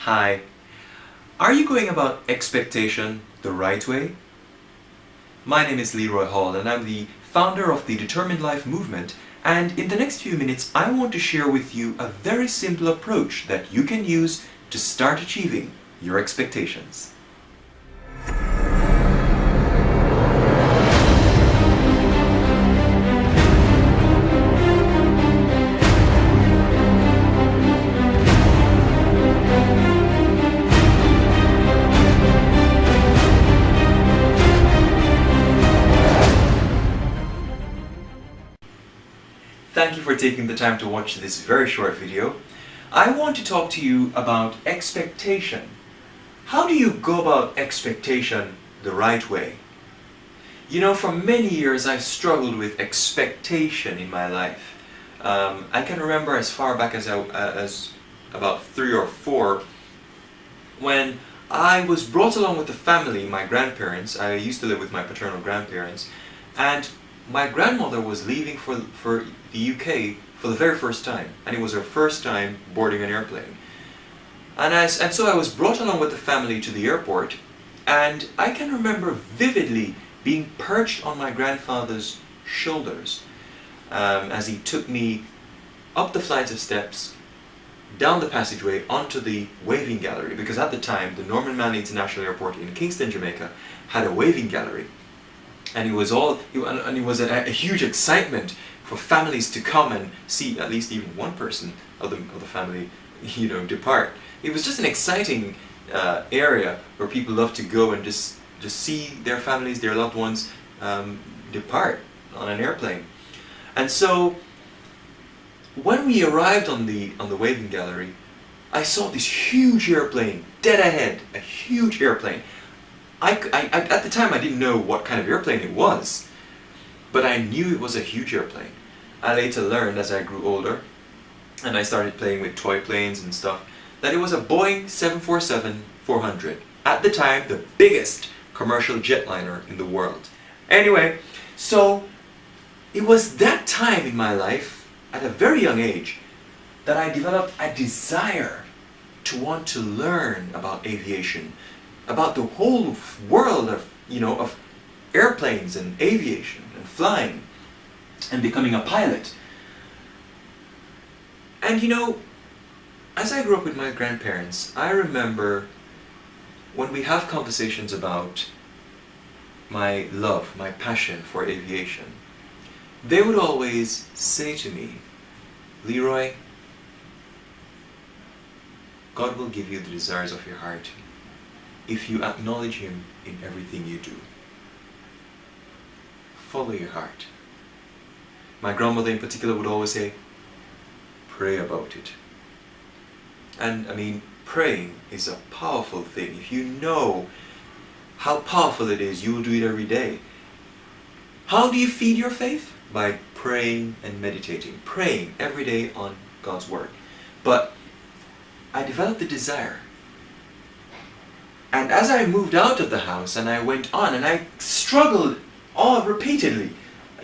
Hi. Are you going about expectation the right way? My name is Leroy Hall and I'm the founder of the Determined Life movement, and in the next few minutes I want to share with you a very simple approach that you can use to start achieving your expectations. Thank you for taking the time to watch this very short video. I want to talk to you about expectation. How do you go about expectation the right way? You know, for many years I've struggled with expectation in my life. I can remember as far back as about 3 or 4 when I was brought along with the family, my grandparents. I used to live with my paternal grandparents, and my grandmother was leaving for the UK for the very first time, and it was her first time boarding an airplane. And so I was brought along with the family to the airport, and I can remember vividly being perched on my grandfather's shoulders as he took me up the flights of steps, down the passageway, onto the waving gallery, because at the time the Norman Manley International Airport in Kingston, Jamaica had a waving gallery. And it was a huge excitement for families to come and see at least even one person of the family, you know, depart. It was just an exciting area where people love to go and just see their families, their loved ones depart on an airplane. And so when we arrived on the waving gallery, I saw this huge airplane dead ahead, a huge airplane. At the time I didn't know what kind of airplane it was, but I knew it was a huge airplane. I later learned as I grew older and I started playing with toy planes and stuff that it was a Boeing 747-400, at the time the biggest commercial jetliner in the world. Anyway, so it was that time in my life, at a very young age, that I developed a desire to want to learn about aviation, about the whole world of, you know, of airplanes and aviation and flying and becoming a pilot. And you know, as I grew up with my grandparents, I remember when we have conversations about my love, my passion for aviation, they would always say to me, "Leroy, God will give you the desires of your heart if you acknowledge Him in everything you do. Follow your heart." My grandmother in particular would always say, "Pray about it." And I mean, praying is a powerful thing. If you know how powerful it is, you will do it every day. How do you feed your faith? By praying and meditating. Praying every day on God's Word. But I developed the desire. And as I moved out of the house and I went on, and I struggled repeatedly,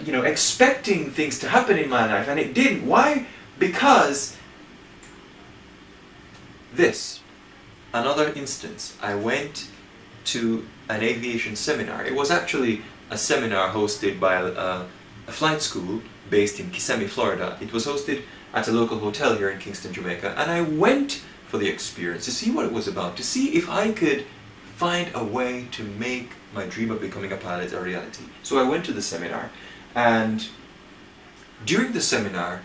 you know, expecting things to happen in my life, and it didn't. Why? Because another instance, I went to an aviation seminar. It was actually a seminar hosted by a flight school based in Kissimmee, Florida. It was hosted at a local hotel here in Kingston, Jamaica, and I went for the experience to see what it was about, to see if I could find a way to make my dream of becoming a pilot a reality. So I went to the seminar, and during the seminar,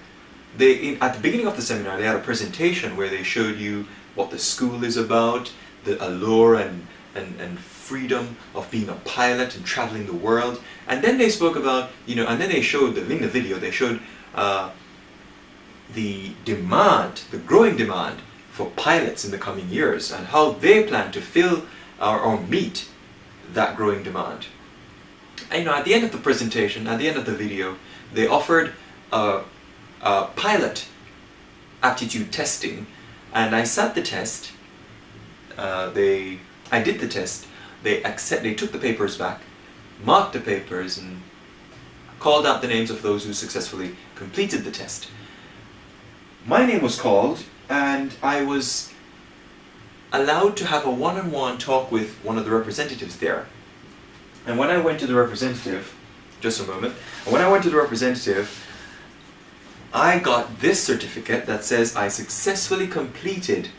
at the beginning of the seminar, they had a presentation where they showed you what the school is about, the allure and freedom of being a pilot and traveling the world. And then they spoke about, you know, and then they showed, in the video, they showed the demand, the growing demand for pilots in the coming years, and how they plan to fill or meet that growing demand. And you know, at the end of the presentation, at the end of the video, they offered a pilot aptitude testing, and I sat the test. I did the test. They took the papers back, marked the papers, and called out the names of those who successfully completed the test. My name was called, and I allowed to have a one-on-one talk with one of the representatives there. And when I went to the representative, just a moment, and when I went to the representative, I got this certificate that says I successfully completed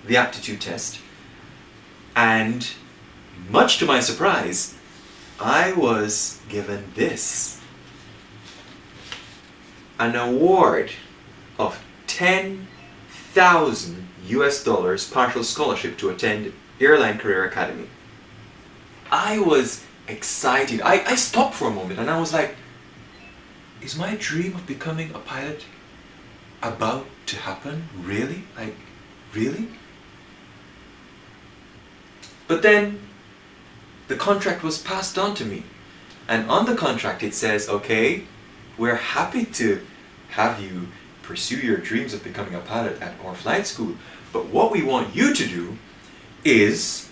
the aptitude test, and much to my surprise, I was given this, an award of $10,000 US partial scholarship to attend Airline Career Academy. I was excited. I stopped for a moment and I was like, is my dream of becoming a pilot about to happen? Really? Like, really? But then the contract was passed on to me, and on the contract it says, okay, we're happy to have you pursue your dreams of becoming a pilot at our flight school, but what we want you to do is,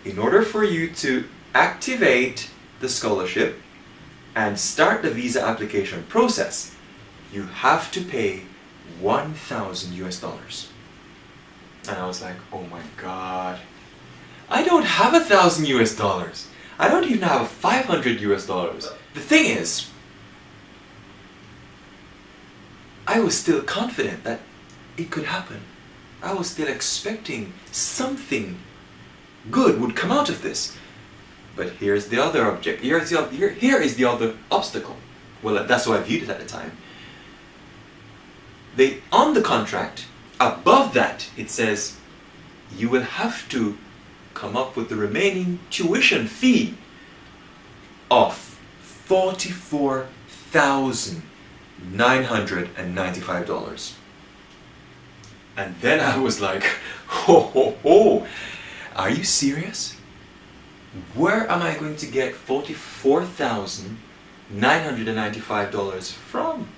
in order for you to activate the scholarship and start the visa application process, you have to pay $1,000 US. And I was like, oh my God, I don't have $1,000 US. I don't even have $500 US. The thing is, I was still confident that it could happen. I was still expecting something good would come out of this. But here's the other object. Here is the other obstacle. Well, that's how I viewed it at the time. On the contract, above that, it says you will have to come up with the remaining tuition fee of $44,995. And then I was like, ho ho ho, are you serious? Where am I going to get $44,995 from?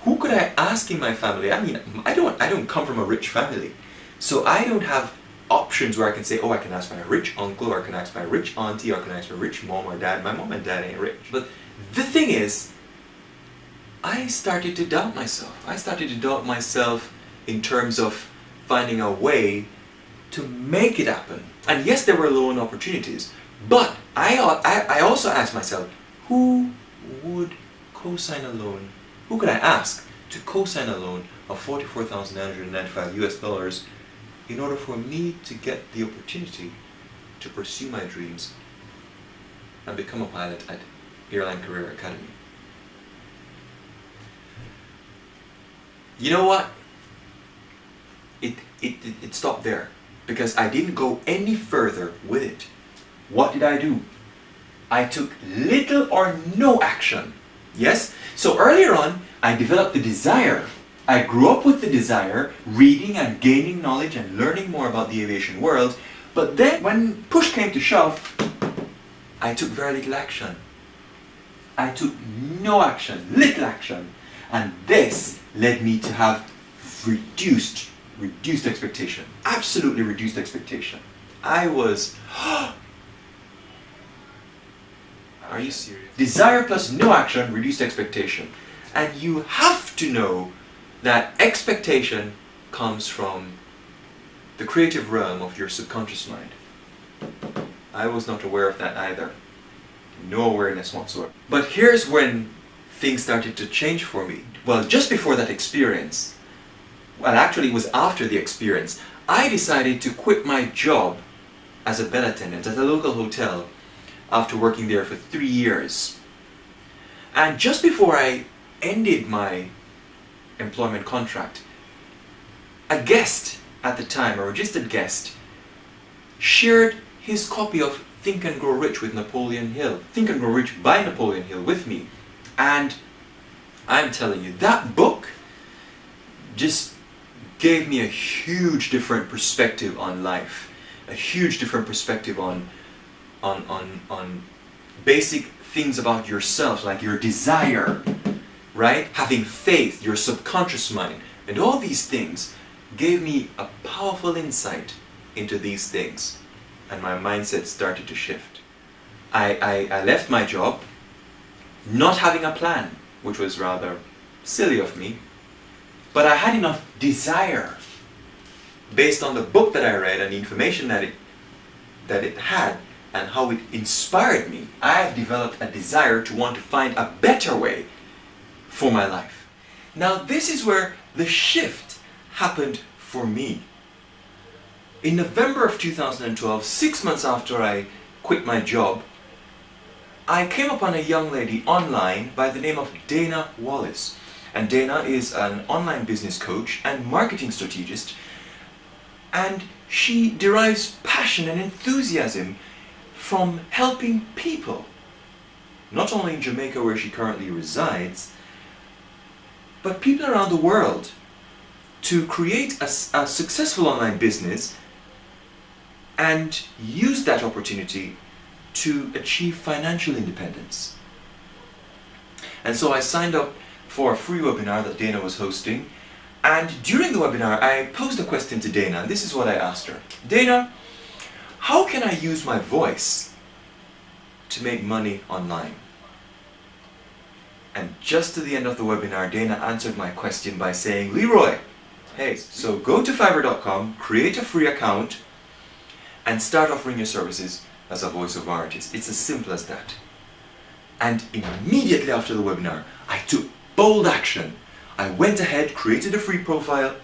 Who could I ask in my family? I mean, I don't come from a rich family, so I don't have options where I can say, oh, I can ask my rich uncle, or I can ask my rich auntie, or I can ask my rich mom or dad. My mom and dad ain't rich. But the thing is, I started to doubt myself. I started to doubt myself in terms of finding a way to make it happen. And yes, there were loan opportunities, but I also asked myself, who would co-sign a loan? Who could I ask to co-sign a loan of $44,995 US in order for me to get the opportunity to pursue my dreams and become a pilot at Airline Career Academy? You know what? It stopped there, because I didn't go any further with it. What did I do? I took little or no action. Yes? So earlier on, I developed the desire. I grew up with the desire, reading and gaining knowledge and learning more about the aviation world. But then, when push came to shove, I took very little action. I took no action, little action. And this led me to have reduced expectation. Absolutely reduced expectation. I was, are you serious? Desire plus no action, reduced expectation. And you have to know that expectation comes from the creative realm of your subconscious mind. I was not aware of that either. No awareness whatsoever. But here's when things started to change for me. Well, just before that experience, well, actually it was after the experience, I decided to quit my job as a bell attendant at a local hotel after working there for 3 years. And just before I ended my employment contract, a guest at the time, a registered guest, shared his copy of Think and Grow Rich with Napoleon Hill. Think and Grow Rich by Napoleon Hill with me. And I'm telling you, that book just gave me a huge different perspective on life. A huge different perspective on basic things about yourself, like your desire, right? Having faith, your subconscious mind, and all these things gave me a powerful insight into these things, and my mindset started to shift. I left my job not having a plan, which was rather silly of me, but I had enough desire based on the book that I read and the information that it had and how it inspired me, I have developed a desire to want to find a better way for my life. Now this is where the shift happened for me. In November of 2012, 6 months after I quit my job, I came upon a young lady online by the name of Dana Wallace. And Dana is an online business coach and marketing strategist, and she derives passion and enthusiasm from helping people, not only in Jamaica where she currently resides, but people around the world, to create a successful online business and use that opportunity to achieve financial independence. And so I signed up for a free webinar that Dana was hosting, and during the webinar I posed a question to Dana, and this is what I asked her. Dana, how can I use my voice to make money online? And just to the end of the webinar, Dana answered my question by saying, Leroy, hey, so go to Fiverr.com, create a free account, and start offering your services as a voiceover artist. It's as simple as that. And immediately after the webinar, I took bold action. I went ahead, created a free profile,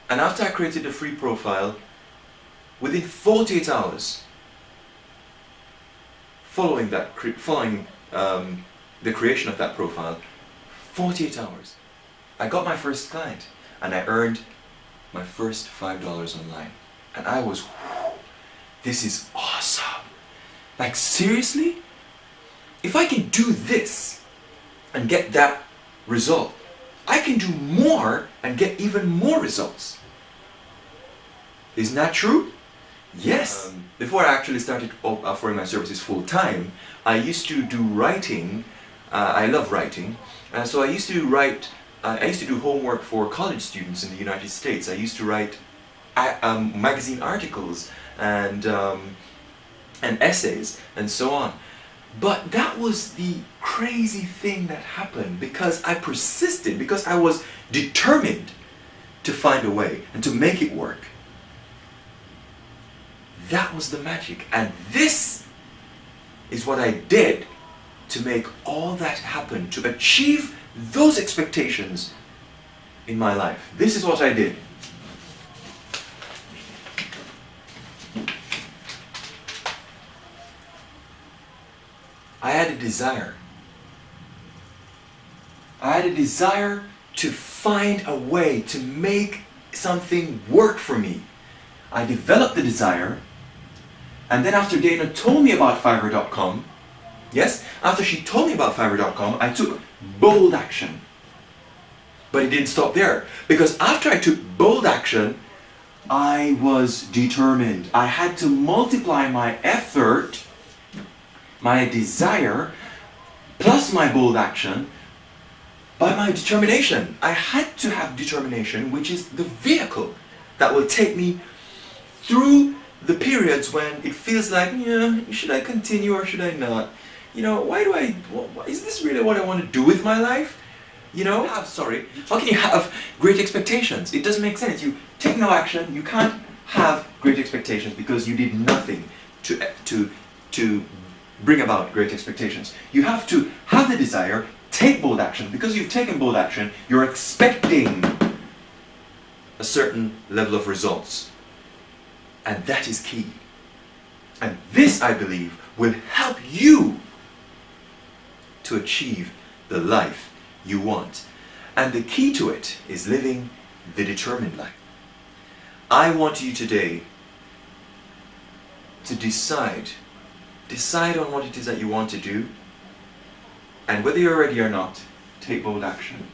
and after I created a free profile, within 48 hours, following the creation of that profile, 48 hours, I got my first client, and I earned my first $5 online. And I was, this is awesome. Like, seriously? If I can do this and get that result, I can do more and get even more results. Isn't that true? Yes. Before I actually started offering my services full time, I used to do writing. I love writing, so I used to write. I used to do homework for college students in the United States. I used to write magazine articles and essays and so on. But that was the crazy thing that happened because I persisted, because I was determined to find a way and to make it work. That was the magic, and this is what I did to make all that happen, to achieve those expectations in my life. This is what I did. I had a desire. I had a desire to find a way to make something work for me. I developed the desire, and then after Dana told me about Fiverr.com, yes, after she told me about Fiverr.com, I took bold action. But it didn't stop there, because after I took bold action, I was determined. I had to multiply my effort, my desire, plus my bold action, by my determination. I had to have determination, which is the vehicle that will take me through the periods when it feels like, yeah, should I continue or should I not? You know, is this really what I want to do with my life? You know, how can you have great expectations? It doesn't make sense. You take no action, you can't have great expectations because you did nothing to bring about great expectations. You have to have the desire, take bold action. Because you've taken bold action, you're expecting a certain level of results. And that is key. And this, I believe, will help you to achieve the life you want. And the key to it is living the determined life. I want you today to decide on what it is that you want to do, and whether you're ready or not, take bold action.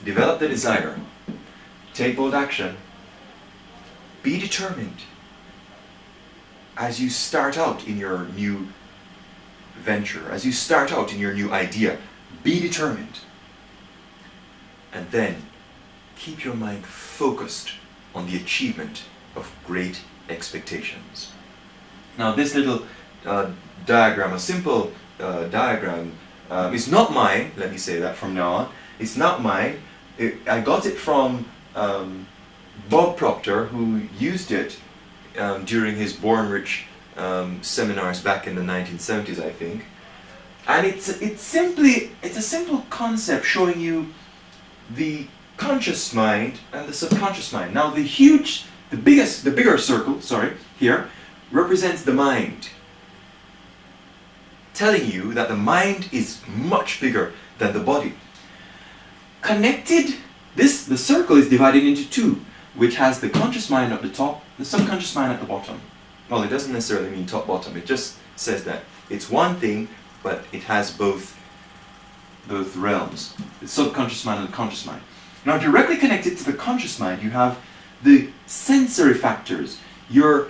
Develop the desire, take bold action, be determined as you start out in your new venture, as you start out in your new idea. Be determined, and then keep your mind focused on the achievement of great expectations. Now this little diagram, a simple diagram, is not mine. Let me say that from now on. It's not mine. I got it from Bob Proctor, who used it during his Born Rich seminars back in the 1970s, I think. And it's a simple concept showing you the conscious mind and the subconscious mind. Now the bigger circle, here, represents the mind, telling you that the mind is much bigger than the body. Connected, the circle is divided into two, which has the conscious mind at the top, the subconscious mind at the bottom. Well, it doesn't necessarily mean top bottom, it just says that it's one thing, but it has both realms, the subconscious mind and the conscious mind. Now, directly connected to the conscious mind, you have the sensory factors, your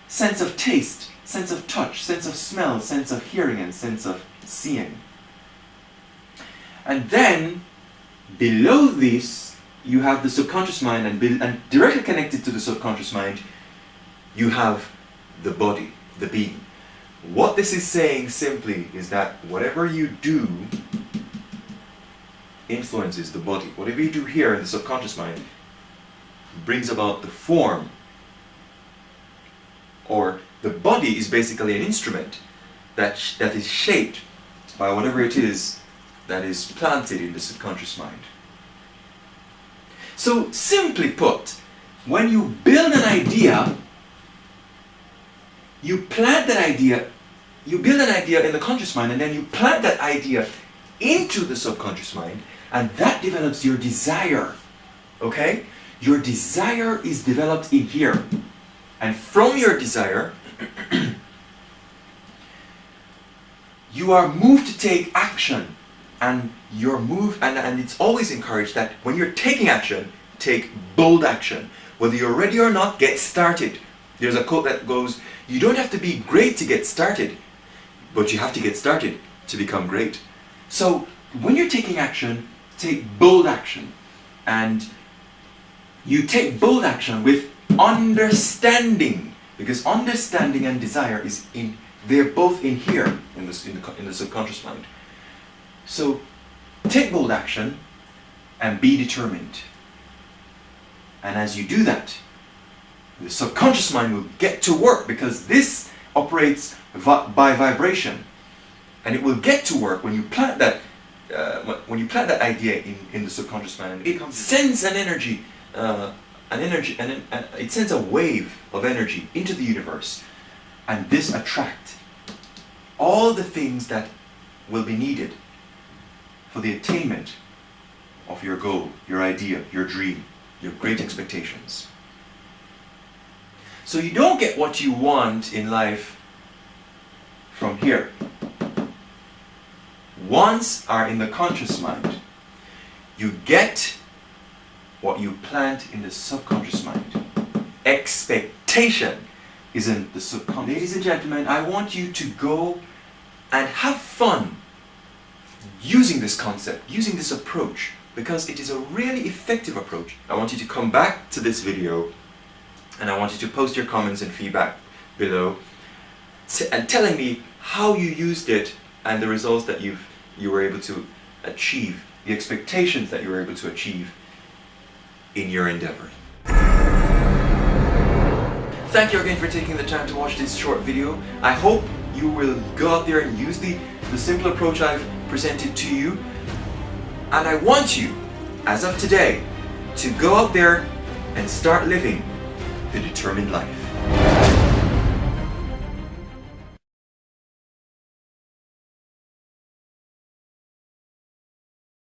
sense of taste, sense of touch, sense of smell, sense of hearing, and sense of seeing. And then, below this, you have the subconscious mind, and directly connected to the subconscious mind, you have the body, the being. What this is saying simply is that whatever you do influences the body. Whatever you do here in the subconscious mind brings about the form, or the body is basically an instrument that is shaped by whatever it is that is planted in the subconscious mind. So simply put, when you build an idea, you plant that idea, you build an idea in the conscious mind, and then you plant that idea into the subconscious mind, and that develops your desire. Okay? Your desire is developed in here. And from your desire, you are moved to take action. And you're moved, and it's always encouraged that when you're taking action, take bold action. Whether you're ready or not, get started. There's a quote that goes, you don't have to be great to get started, but you have to get started to become great. So when you're taking action, take bold action. And you take bold action with understanding, because understanding and desire they're both in here, in the subconscious mind. So take bold action and be determined. And as you do that, the subconscious mind will get to work, because this operates by vibration, and it will get to work when you plant that idea in the subconscious mind, and it sends an energy, it sends a wave of energy into the universe, and this attracts all the things that will be needed for the attainment of your goal, your idea, your dream, your great expectations. So you don't get what you want in life from here. Wants are in the conscious mind. You get what you plant in the subconscious mind. Expectation is in the subconscious. Ladies and gentlemen, I want you to go and have fun using this concept, using this approach, because it is a really effective approach. I want you to come back to this video, and I want you to post your comments and feedback below, and telling me how you used it and the results that you were able to achieve, the expectations that you were able to achieve in your endeavor. Thank you again for taking the time to watch this short video. I hope you will go out there and use the simple approach I've presented to you. And I want you, as of today, to go out there and start living the determined life.